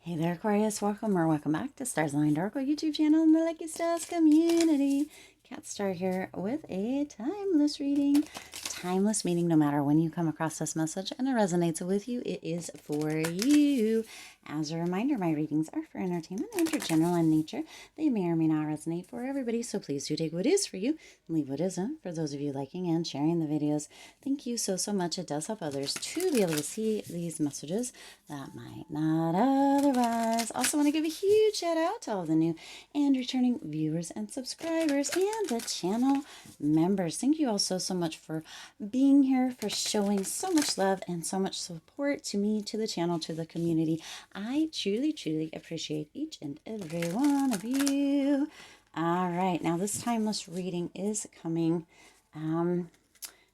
Hey there, Aquarius. Welcome back to Stars Aligned Oracle YouTube channel and the Lucky Stars community. Cat Star here with a timeless reading. Timeless meaning no matter when you come across this message and it resonates with you, it is for you. As a reminder, my readings are for entertainment and are general in nature. They may or may not resonate for everybody, so please do take what is for you and leave what isn't. For those of you liking and sharing the videos, thank you so much. It does help others to be able to see these messages that might not otherwise. Also want to give a huge shout out to all the new and returning viewers and subscribers and the channel members. Thank you all so much for being here, for showing so much love and so much support to me, to the channel, to the community. I truly appreciate each and every one of you. All right, now this timeless reading is coming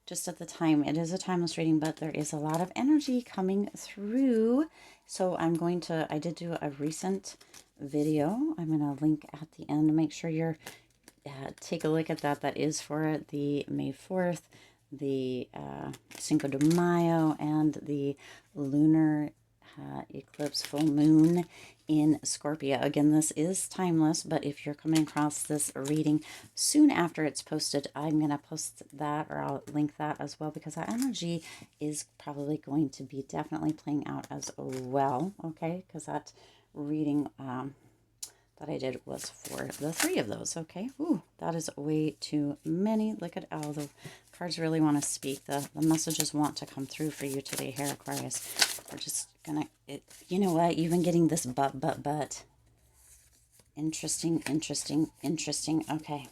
just at the time. It is a timeless reading, but there is a lot of energy coming through. So I did do a recent video. I'm going to link at the end to make sure you're, take a look at that. That is for the May 4th, the Cinco de Mayo, and the lunar eclipse full moon in Scorpio. Again, this is timeless, but if you're coming across this reading soon after it's posted, I'm going to post that, or I'll link that as well, because that energy is probably going to be definitely playing out as well, okay? Because that reading that I did was for the three of those, okay? Ooh, that is way too many. Look at all the cards really want to speak. The messages want to come through for you today here, Aquarius. We're just gonna, you know what? You've been getting this but. Interesting. Okay.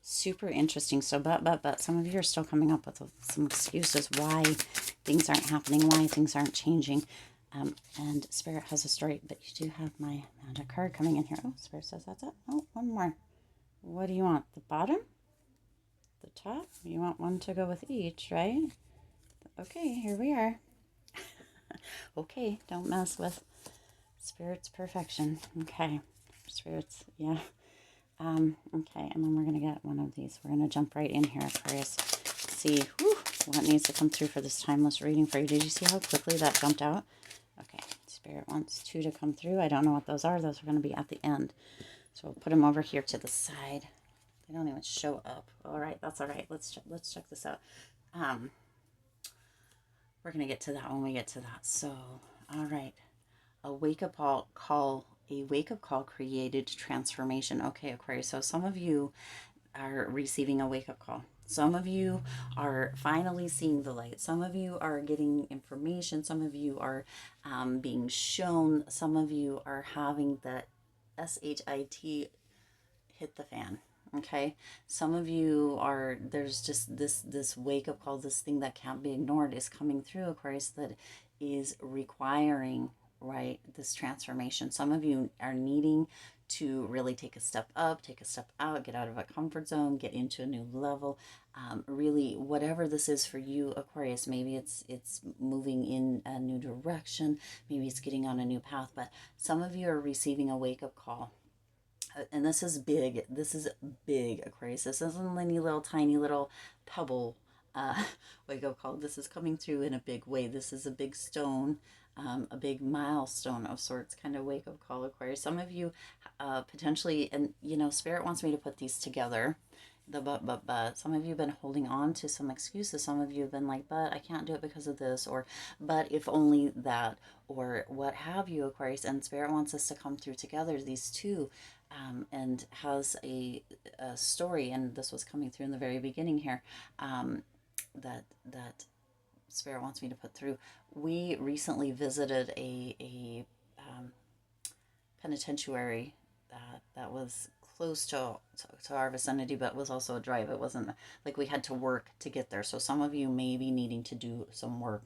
Super interesting. So, but. Some of you are still coming up with some excuses why things aren't happening, why things aren't changing. And Spirit has a story, but you do have my magic card coming in here. Oh, Spirit says that's it. Oh, one more. What do you want? The bottom? The top? You want one to go with each, right? Okay, here we are. Okay, don't mess with Spirit's perfection. Okay, Spirit's, yeah. Okay, and then we're going to get one of these. We're going to jump right in here, Aquarius. See what needs to come through for this timeless reading for you. Did you see how quickly that jumped out? Okay, Spirit wants two to come through. I don't know what those are. Those are going to be at the end. So we'll put them over here to the side. They don't even show up. All right, that's all right. Let's check this out. We're going to get to that when we get to that. So, all right. A wake-up call, a wake-up call created transformation. Okay, Aquarius. So some of you are receiving a wake-up call. Some of you are finally seeing the light. Some of you are getting information. Some of you are being shown. Some of you are having that SHIT hit the fan. Okay, some of you are, there's just this wake up call, this thing that can't be ignored is coming through, Aquarius, that is requiring, right, this transformation. Some of you are needing to really take a step up, take a step out, get out of a comfort zone, get into a new level. Really, whatever this is for you, Aquarius, maybe it's moving in a new direction, maybe it's getting on a new path, but some of you are receiving a wake up call. And this is big. This is big, Aquarius. This isn't any little tiny little pebble wake up call. This is coming through in a big way. This is a big stone, a big milestone of sorts kind of wake up call, Aquarius. Some of you potentially, and you know, Spirit wants me to put these together. The but. Some of you have been holding on to some excuses. Some of you have been like, but I can't do it because of this, or but if only that, or what have you, Aquarius. And Spirit wants us to come through together, these two, and has a story, and this was coming through in the very beginning here, that Spirit wants me to put through. We recently visited a penitentiary that was close to our vicinity, but was also a drive. It wasn't like we had to work to get there. So some of you may be needing to do some work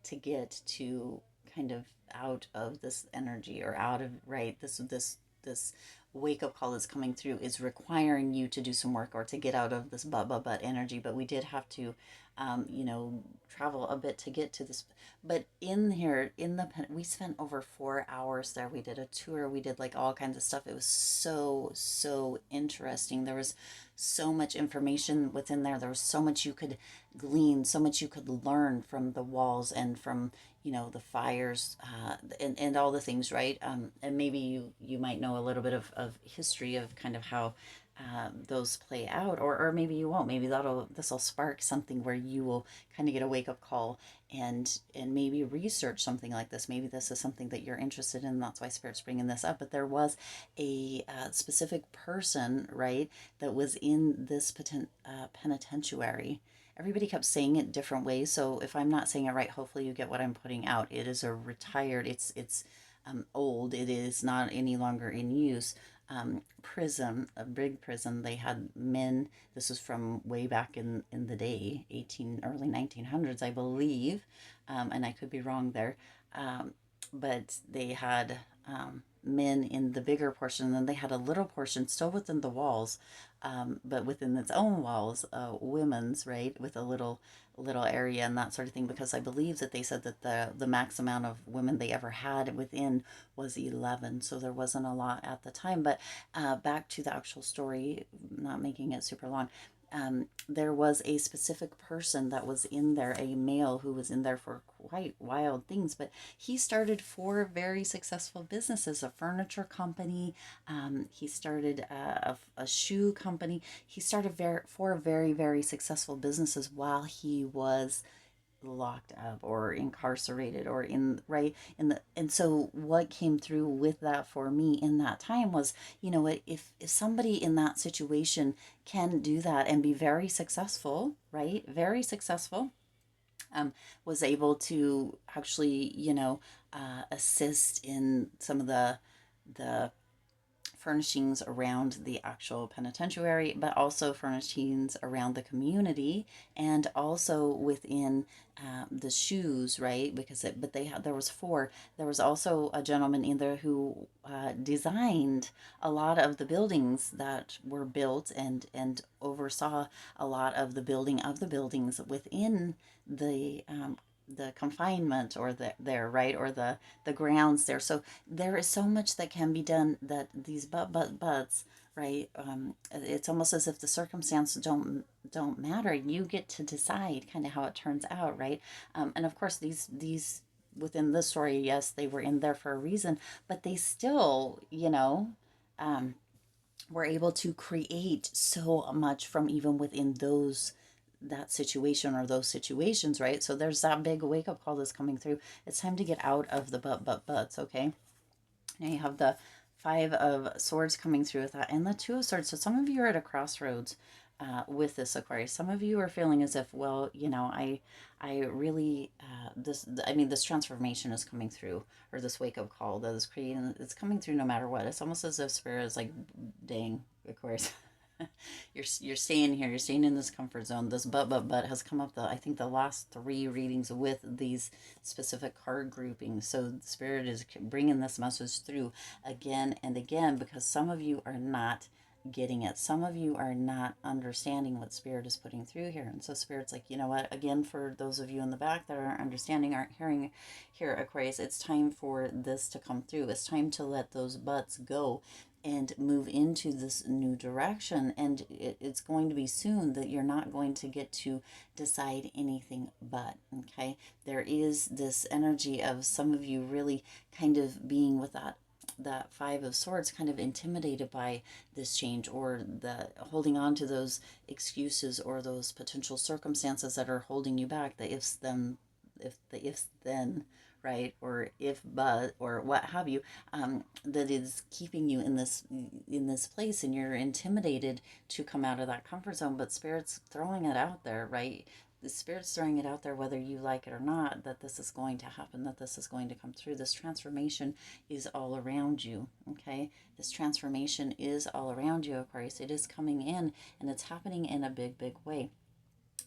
to get to kind of out of this energy, or out of, right, this wake up call that's coming through is requiring you to do some work, or to get out of this but energy. But we did have to you know, travel a bit to get to this. But in here, we spent over 4 hours there. We did a tour. We did like all kinds of stuff. It was so interesting. There was so much information within there. There was so much you could glean, so much you could learn from the walls, and from, the fires, and all the things, right? And maybe you might know a little bit of history of kind of how those play out, or maybe you won't. Maybe this will spark something where you will kind of get a wake up call and maybe research something like this. Maybe this is something that you're interested in. That's why Spirit's bringing this up. But there was a specific person, right, that was in this penitentiary. Everybody kept saying it different ways. So if I'm not saying it right, hopefully you get what I'm putting out. It is a retired. It's old. It is not any longer in use. Prison, a big prison. They had men. This was from way back in the day, early 1900s, I believe, and I could be wrong there. But they had men in the bigger portion, and then they had a little portion still within the walls, but within its own walls, women's, right, with a little area and that sort of thing. Because I believe that they said that the max amount of women they ever had within was 11, so there wasn't a lot at the time. But back to the actual story, not making it super long. There was a specific person that was in there, a male who was in there for quite wild things, but he started 4 very successful businesses, a furniture company. He started a shoe company. He started 4 very, very successful businesses while he was locked up or incarcerated or in right in the and so what came through with that for me in that time was, if somebody in that situation can do that and be very successful, right, very successful, was able to actually, assist in some of the furnishings around the actual penitentiary, but also furnishings around the community and also within the shoes, right? But there was 4. There was also a gentleman in there who designed a lot of the buildings that were built and oversaw a lot of the buildings within the confinement or there, right, or the grounds there. So there is so much that can be done that these buts, right, it's almost as if the circumstances don't matter. You get to decide kind of how it turns out, right? And of course these within this story, yes, they were in there for a reason, but they still, um, were able to create so much from even within that situation or those situations, right? So there's that big wake up call that's coming through. It's time to get out of the buts, okay? Now you have the 5 of Swords coming through with that, and the 2 of Swords. So some of you are at a crossroads with this, Aquarius. Some of you are feeling as if, well, I really, this transformation is coming through, or this wake up call that is creating, it's coming through no matter what. It's almost as if Spirit is like, dang, Aquarius. You're staying here. You're staying in this comfort zone. This but has come up I think the last 3 readings with these specific card groupings. So Spirit is bringing this message through again and again because some of you are not getting it. Some of you are not understanding what Spirit is putting through here. And so Spirit's like, you know what? Again, for those of you in the back that aren't understanding, aren't hearing here, Aquarius, it's time for this to come through. It's time to let those buts go and move into this new direction. And it's going to be soon that you're not going to get to decide anything but, okay? There is this energy of some of you really kind of being with that 5 of Swords, kind of intimidated by this change, or the holding on to those excuses or those potential circumstances that are holding you back, the ifs then, if the ifs then, right, or if but, or what have you, that is keeping you in this place, and you're intimidated to come out of that comfort zone. But Spirit's throwing it out there, right? The Spirit's throwing it out there, whether you like it or not, that this is going to happen, that this is going to come through. This transformation is all around you, okay? This transformation is all around you, Aquarius. It is coming in, and it's happening in a big, big way.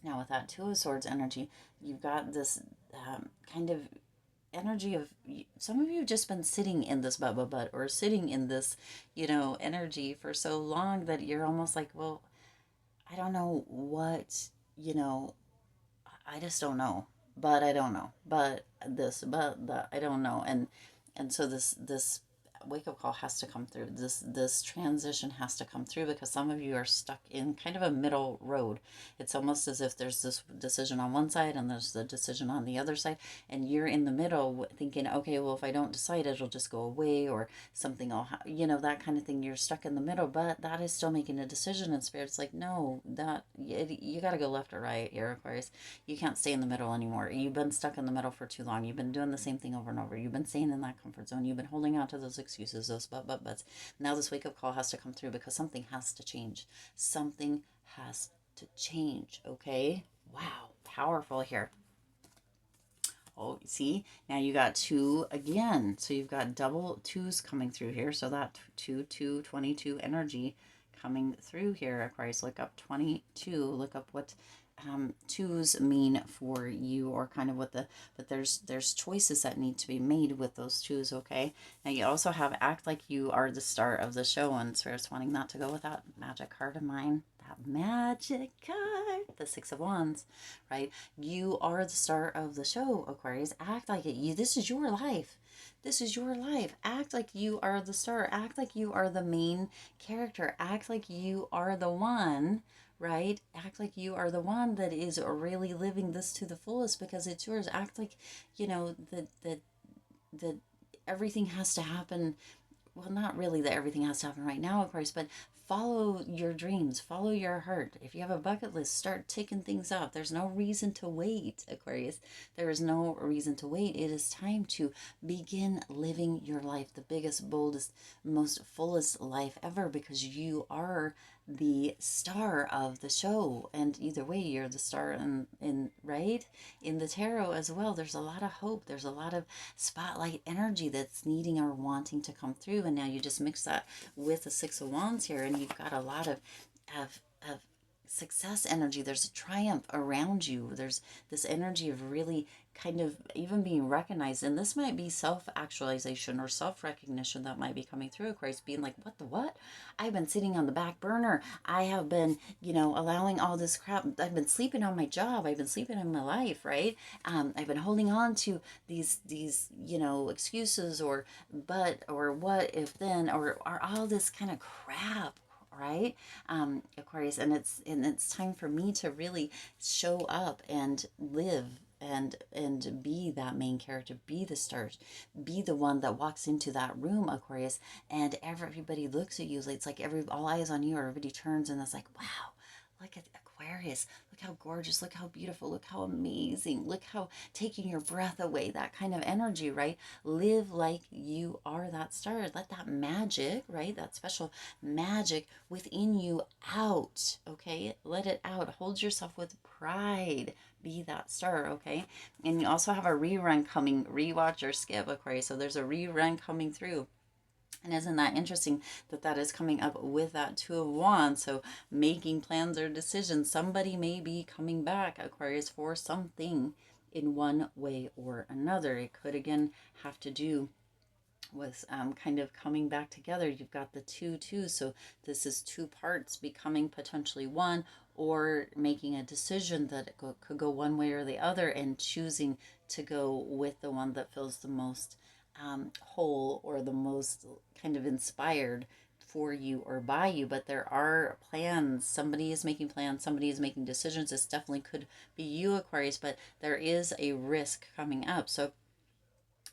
Now, with that 2 of Swords energy, you've got this kind of energy of, some of you have just been sitting in this but or sitting in this, energy for so long that you're almost like, well, I don't know what, I just don't know, but I don't know, but this, but that, I don't know. And so this wake-up call has to come through. This transition has to come through because some of you are stuck in kind of a middle road. It's almost as if there's this decision on one side and there's the decision on the other side, and you're in the middle thinking, okay, well, if I don't decide, it'll just go away, or something will that kind of thing. You're stuck in the middle, but that is still making a decision, and Spirit's like, no, you got to go left or right here, Aquarius. You can't stay in the middle anymore. You've been stuck in the middle for too long. You've been doing the same thing over and over. You've been staying in that comfort zone. You've been holding on to those excuses, those buts. Now this wake up call has to come through because something has to change. Something has to change, okay? Wow, powerful here. Oh, see, now you got 2 again. So you've got double 2s coming through here. So that 22 energy coming through here, Aquarius. Look up 22. Look up what 2s mean for you, or kind of what but there's choices that need to be made with those 2s, okay? Now you also have act like you are the star of the show, and Spirit's wanting that to go with that magic card of mine. That magic card, the 6 of Wands, right? You are the star of the show, Aquarius. Act like it. This is your life. This is your life. Act like you are the star. Act like you are the main character. Act like you are the one, right? Act like you are the one that is really living this to the fullest because it's yours. Act like, that everything has to happen. Well, not really that everything has to happen right now, of course, but follow your dreams, follow your heart. If you have a bucket list, start ticking things off. There's no reason to wait, Aquarius. There is no reason to wait. It is time to begin living your life, the biggest, boldest, most fullest life ever, because you are the star of the show. And either way, you're the star in right in the tarot as well. There's a lot of hope. There's a lot of spotlight energy that's needing or wanting to come through. And now you just mix that with the 6 of Wands here, and you've got a lot of success energy. There's a triumph around you. There's this energy of really kind of even being recognized, and this might be self-actualization or self-recognition that might be coming through, Aquarius, being like, what, I've been sitting on the back burner. I have been allowing all this crap. I've been sleeping on my job. I've been sleeping in my life, right? I've been holding on to these excuses, or but, or what if then, or all this kind of crap, right? Aquarius, and it's time for me to really show up and live and be that main character, be the star, be the one that walks into that room, Aquarius, and everybody looks at you. It's like all eyes on you, or everybody turns and it's like, wow, look at Aquarius, look how gorgeous, look how beautiful, look how amazing, look how taking your breath away, that kind of energy, right? Live like you are that star. Let that magic, right, that special magic within you out, okay? Let it out. Hold yourself with pride. Be that star, okay? And you also have a rerun coming, rewatch or skip, Aquarius. So there's a rerun coming through. And isn't that interesting that is coming up with that 2 of Wands? So making plans or decisions. Somebody may be coming back, Aquarius, for something in one way or another. It could, again, have to do with kind of coming back together. You've got the 2 so this is 2 parts becoming potentially one, or making a decision that it could go one way or the other, and choosing to go with the one that feels the most whole, or the most kind of inspired for you or by you. But there are plans. Somebody is making plans. Somebody is making decisions. This definitely could be you, Aquarius, but there is a risk coming up. So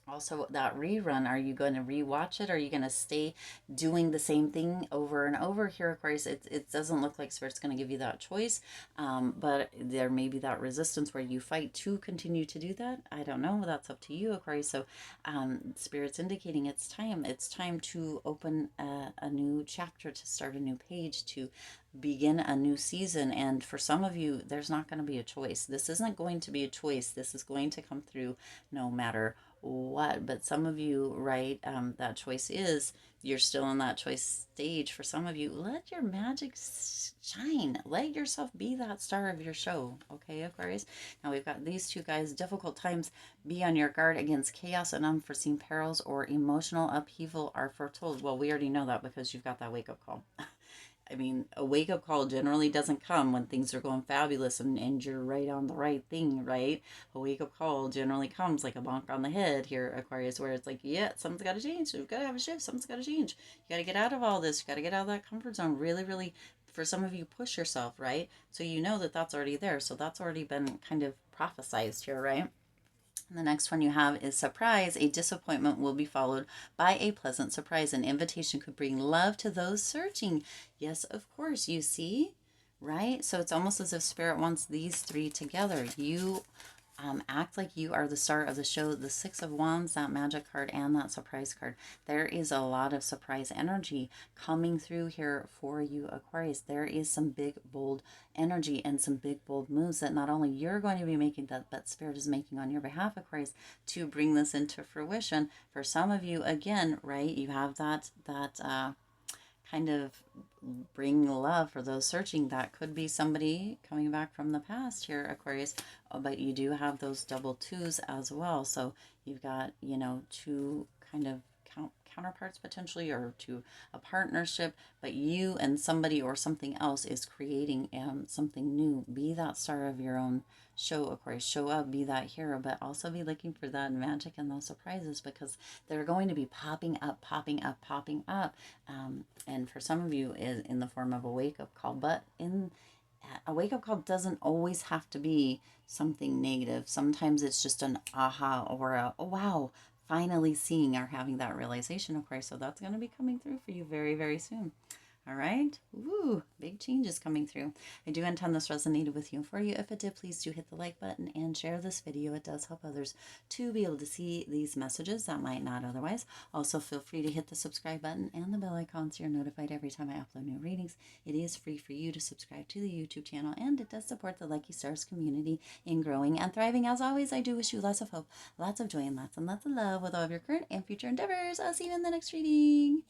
also, that rerun, are you going to rewatch it? Or are you going to stay doing the same thing over and over here, Aquarius? It doesn't look like Spirit's going to give you that choice, but there may be that resistance where you fight to continue to do that. I don't know. That's up to you, Aquarius. So Spirit's indicating it's time. It's time to open a new chapter, to start a new page, to begin a new season. And for some of you, there's not going to be a choice. This isn't going to be a choice. This is going to come through no matter what. But some of you, right, that choice is, you're still in that choice stage. For some of you, let your magic shine. Let yourself be that star of your show, okay, Aquarius? Now we've got these 2 guys. Difficult times. Be on your guard against chaos and unforeseen perils, or emotional upheaval are foretold. Well, we already know that because you've got that wake-up call. I mean, a wake-up call generally doesn't come when things are going fabulous and you're right on the right thing, right? A wake-up call generally comes like a bonk on the head here, Aquarius, where it's like, yeah, something's got to change. We've got to have a shift. Something's got to change. You got to get out of all this. You got to get out of that comfort zone. Really, really, for some of you, push yourself, right? So you know that that's already there. So that's already been kind of prophesized here, right? And the next one you have is surprise. A disappointment will be followed by a pleasant surprise. An invitation could bring love to those searching. Yes, of course, you see, right? So it's almost as if Spirit wants these three together. You act like you are the star of the show. The Six of Wands, that magic card, and that surprise card. There is a lot of surprise energy coming through here for you, Aquarius. There is some big, bold energy and some big, bold moves that not only you're going to be making, but Spirit is making on your behalf, Aquarius, to bring this into fruition. For some of you, again, right, you have that kind of bring love for those searching. That could be somebody coming back from the past here, Aquarius, but you do have those double twos as well. So you've got, you know, two kind of counterparts potentially, or to a partnership, but you and somebody or something else is creating something new. Be that star of your own show, Aquarius. Show up, be that hero, but also be looking for that magic and those surprises, because they're going to be popping up, popping up, popping up. And for some of you is in the form of a wake-up call, but in a wake-up call doesn't always have to be something negative. Sometimes it's just an aha or a, oh wow, finally seeing or having that realization, of course. So that's going to be coming through for you very, very soon. All right. Ooh, big changes coming through. I do intend this resonated with you and for you. If it did, please do hit the like button and share this video. It does help others to be able to see these messages that might not otherwise. Also, feel free to hit the subscribe button and the bell icon so you're notified every time I upload new readings. It is free for you to subscribe to the YouTube channel, and it does support the Lucky Stars community in growing and thriving. As always, I do wish you lots of hope, lots of joy, and lots of love with all of your current and future endeavors. I'll see you in the next reading.